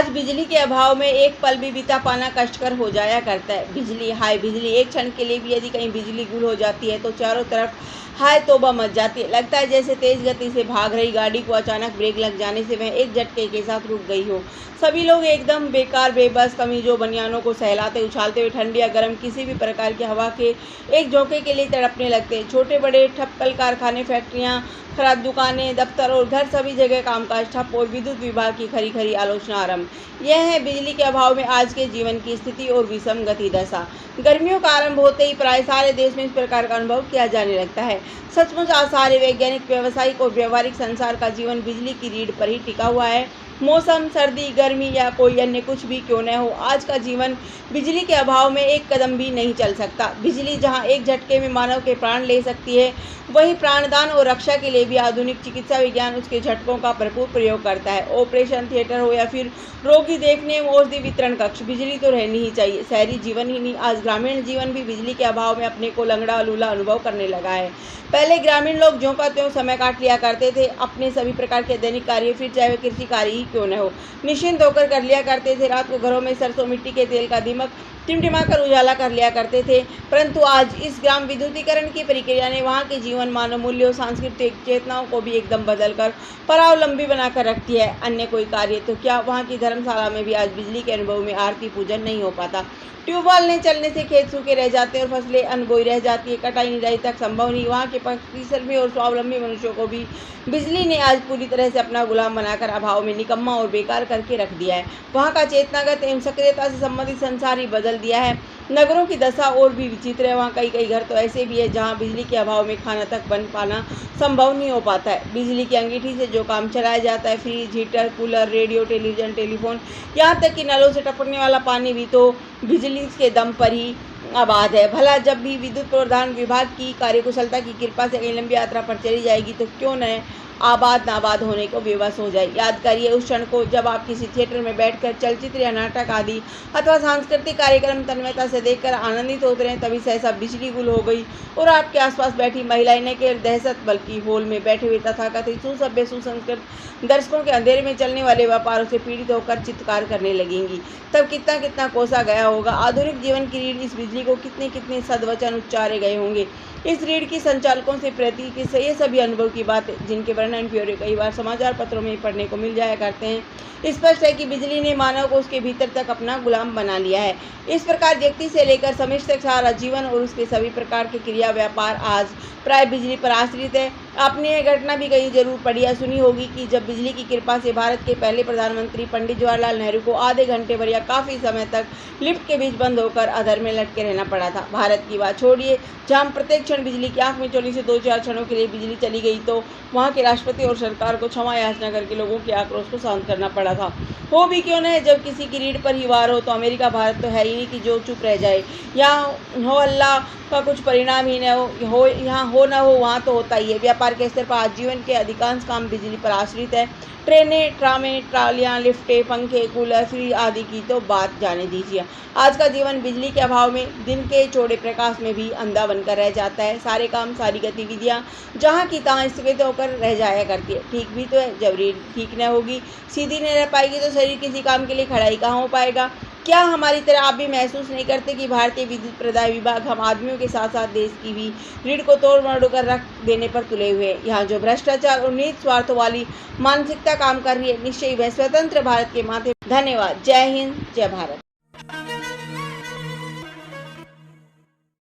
बिजली के अभाव में एक पल भी बिता पाना कष्टकर हो जाया करता है। बिजली, हाय बिजली, एक क्षण के लिए भी यदि कहीं बिजली गुल हो जाती है तो चारों तरफ हाय तौबा मच जाती है। लगता है जैसे तेज गति से भाग रही गाड़ी को अचानक ब्रेक लग जाने से वह एक झटके के साथ रुक गई हो। सभी लोग एकदम बेकार बेबस कमीजों बनियानों को सहलाते उछालते हुए ठंडी या गर्म किसी भी प्रकार की हवा के एक झोंके के लिए तड़पने लगते हैं। छोटे बड़े ठप कल कारखाने, फैक्ट्रियाँ, खराब दुकानें, दफ्तर और घर, सभी जगह कामकाज ठप और विद्युत विभाग की खरी खरी आलोचना आरंभ। यह है बिजली के अभाव में आज के जीवन की स्थिति और विषम गति दशा। गर्मियों का आरंभ होते ही प्राय सारे देश में इस प्रकार का अनुभव किया जाने लगता है। सचमुच आज सारे वैज्ञानिक, व्यावसायिक और व्यवहारिक संसार का जीवन बिजली की रीढ़ पर ही टिका हुआ है। मौसम, सर्दी, गर्मी या कोई अन्य कुछ भी क्यों न हो, आज का जीवन बिजली के अभाव में एक कदम भी नहीं चल सकता। बिजली जहां एक झटके में मानव के प्राण ले सकती है, वहीं प्राणदान और रक्षा के लिए भी आधुनिक चिकित्सा विज्ञान उसके झटकों का भरपूर प्रयोग करता है। ऑपरेशन थिएटर हो या फिर रोगी देखने एवं औषधि वितरण कक्ष, बिजली तो रहनी ही चाहिए। शहरी जीवन ही नहीं, आज ग्रामीण जीवन भी बिजली के अभाव में अपने को लंगड़ा लूला अनुभव करने लगा है। पहले ग्रामीण लोग ज्यों का त्यों समय काट लिया करते थे अपने सभी प्रकार के दैनिक कार्य, फिर चाहे वे कृषि कार्य ही क्यों न हो, निश्चिंत होकर कर लिया करते थे। रात को घरों में सरसों मिट्टी के तेल का दीमक टिमटिमा कर उजाला कर लिया करते थे। परंतु आज इस ग्राम विद्युतीकरण की प्रक्रिया ने वहाँ के जीवन, मानव मूल्यों, सांस्कृतिक चेतनाओं को भी एकदम बदलकर परावलंबी बनाकर रखती है। अन्य कोई कार्य तो क्या, वहाँ की धर्मशाला में भी आज बिजली के अनुभव में आरती पूजन नहीं हो पाता। ट्यूबवेल ने चलने से खेत सूखे रह जाते हैं और फसलें अनबोई रह जाती है। कटाई निराई तक संभव नहीं। वहाँ के परिश्रमी और स्वावलंबी मनुष्यों को भी बिजली ने आज पूरी तरह से अपना गुलाम बनाकर अभाव में निकम्मा और बेकार करके रख दिया है। वहाँ का चेतनागत एवं सक्रियता से संबंधित संसार ही बदल दिया है। नगरों की दशा और भी विचित्र है। वहाँ कई घर तो ऐसे भी है जहाँ बिजली के अभाव में खाना तक बन पाना संभव नहीं हो पाता है। बिजली की अंगीठी से जो काम चलाया जाता है, fridge, heater, cooler, radio, television, telephone, यहाँ तक कि नलों से टपकने वाला पानी भी तो बिजली के दम पर ही आबाद है। भला जब भी विद्युत प्रधान विभाग की कार्यकुशलता की कृपा से कहीं लंबी यात्रा पर चली जाएगी तो क्यों न आबाद नाबाद होने को विवश हो जाए। याद करिए उस क्षण को जब आप किसी थिएटर में बैठकर चलचित्र या नाटक आदि अथवा सांस्कृतिक कार्यक्रम तन्मयता से देखकर आनंदित होते रहे, तभी सहसा बिजली गुल हो गई और आपके आसपास बैठी महिलाएं न केवल दहशत बल्कि हॉल में बैठे हुए तथाकथित सुसभ्य सुसंस्कृत दर्शकों के अंधेरे में चलने वाले व्यापारों से पीड़ित होकर चित्कार करने लगेंगी। तब कितना कितना कोसा गया होगा। आधुनिक जीवन की रीढ़ इस बिजली को कितने कितने सदवचन उच्चारे गए होंगे। इस रीढ़ की संचालकों से प्रतीक ये सभी अनुभव की बातें जिनके वर्णन ब्यौरे कई बार समाचार पत्रों में पढ़ने को मिल जाया करते हैं। स्पष्ट है कि बिजली ने मानव को उसके भीतर तक अपना गुलाम बना लिया है। इस प्रकार व्यक्ति से लेकर समष्टि तक सारा जीवन और उसके सभी प्रकार के क्रिया व्यापार आज प्राय बिजली पर आश्रित है। आपने यह घटना भी कहीं जरूर पढ़ी या सुनी होगी कि जब बिजली की कृपा से भारत के पहले प्रधानमंत्री पंडित जवाहरलाल नेहरू को आधे घंटे भर या काफ़ी समय तक लिफ्ट के बीच बंद होकर अधर में लटके रहना पड़ा था। भारत की बात छोड़िए, जहाँ प्रत्येक क्षण बिजली की आंख में चोली से 2-4 क्षणों के लिए बिजली चली गई तो वहाँ के राष्ट्रपति और सरकार को क्षमा याचना करके लोगों के आक्रोश को शांत करना पड़ा था। हो भी क्यों न, जब किसी की रीढ़ पर ही वार हो तो अमेरिका भारत तो है ही नहीं कि जो चुप रह जाए। यहाँ हो अल्लाह का कुछ परिणाम ही न हो, यहाँ हो न हो वहाँ तो होता ही है। व्यापार के स्तर पर आज जीवन के अधिकांश काम बिजली पर आश्रित है। ट्रेनें, ट्रामें, ट्रालियाँ, लिफ्टें, पंखे, कूलर, फ्रिज आदि की तो बात जाने दीजिए। आज का जीवन बिजली के अभाव में दिन के चौड़े प्रकाश में भी अंधा बनकर रह जाता है। सारे काम, सारी गतिविधियाँ जहाँ की तहाँ स्थगित होकर रह जाया करती है। ठीक भी तो है, जब रीढ़ ठीक न होगी, सीधी नहीं रह पाएगी तो शरीर किसी काम के लिए खड़ा ही कहाँ हो पाएगा। क्या हमारी तरह आप भी महसूस नहीं करते कि भारतीय विद्युत प्रदाय विभाग हम आदमियों के साथ साथ देश की भी रीढ़ को तोड़ मरोड़ कर रख देने पर तुले हुए हैं। यहाँ जो भ्रष्टाचार और निहित स्वार्थों वाली मानसिकता काम कर रही है, निश्चय वह स्वतंत्र भारत के माथे। धन्यवाद। जय हिंद, जय भारत।